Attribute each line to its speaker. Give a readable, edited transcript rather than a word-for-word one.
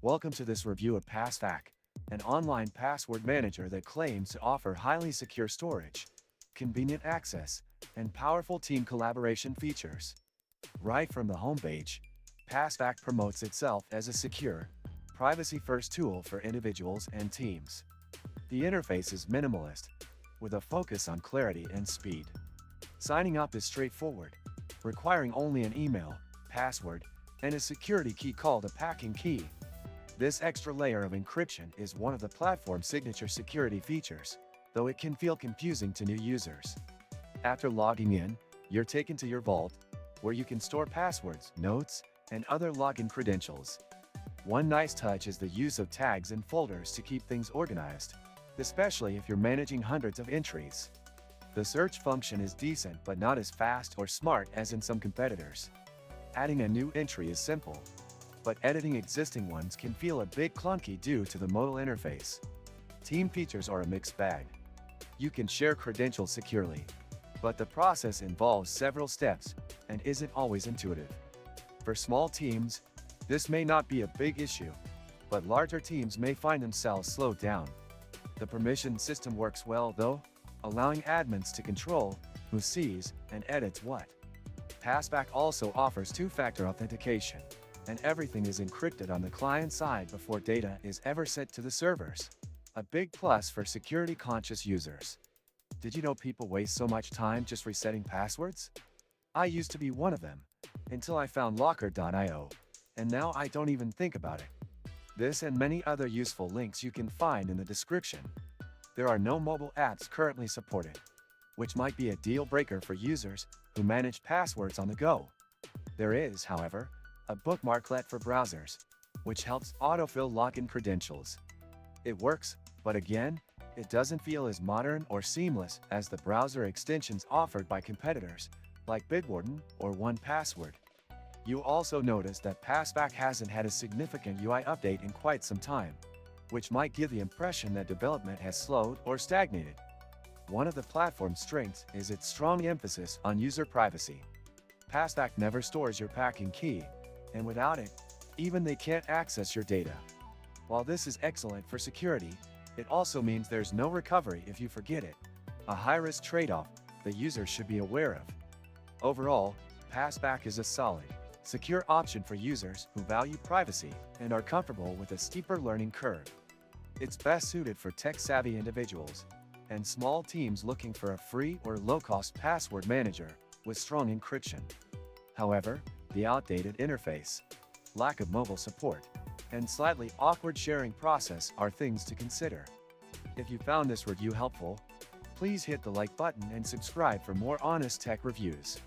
Speaker 1: Welcome to this review of Passpack, an online password manager that claims to offer highly secure storage, convenient access, and powerful team collaboration features. Right from the homepage, Passpack promotes itself as a secure, privacy-first tool for individuals and teams. The interface is minimalist, with a focus on clarity and speed. Signing up is straightforward, requiring only an email, password, and a security key called a packing key. This extra layer of encryption is one of the platform's signature security features, though it can feel confusing to new users. After logging in, you're taken to your vault, where you can store passwords, notes, and other login credentials. One nice touch is the use of tags and folders to keep things organized, especially if you're managing hundreds of entries. The search function is decent but not as fast or smart as in some competitors. Adding a new entry is simple, but editing existing ones can feel a bit clunky due to the modal interface. Team features are a mixed bag. You can share credentials securely, but the process involves several steps and isn't always intuitive. For small teams, this may not be a big issue, but larger teams may find themselves slowed down. The permission system works well though, allowing admins to control who sees and edits what. Passpack also offers two-factor authentication, and everything is encrypted on the client side before data is ever sent to the servers. A big plus for security-conscious users. Did you know people waste so much time just resetting passwords? I used to be one of them, until I found locker.io, and now I don't even think about it. This and many other useful links you can find in the description. There are no mobile apps currently supported, which might be a deal breaker for users who manage passwords on the go. There is, however, a bookmarklet for browsers, which helps autofill login credentials. It works, but again, it doesn't feel as modern or seamless as the browser extensions offered by competitors, like Bitwarden or 1Password. You'll also notice that Passpack hasn't had a significant UI update in quite some time, which might give the impression that development has slowed or stagnated. One of the platform's strengths is its strong emphasis on user privacy. Passpack never stores your packing key, and without it, even they can't access your data. While this is excellent for security, it also means there's no recovery if you forget it, a high-risk trade-off the user should be aware of. Overall, Passpack is a solid, secure option for users who value privacy and are comfortable with a steeper learning curve. It's best suited for tech-savvy individuals and small teams looking for a free or low-cost password manager with strong encryption. However, the outdated interface, lack of mobile support, and slightly awkward sharing process are things to consider. If you found this review helpful, please hit the like button and subscribe for more honest tech reviews.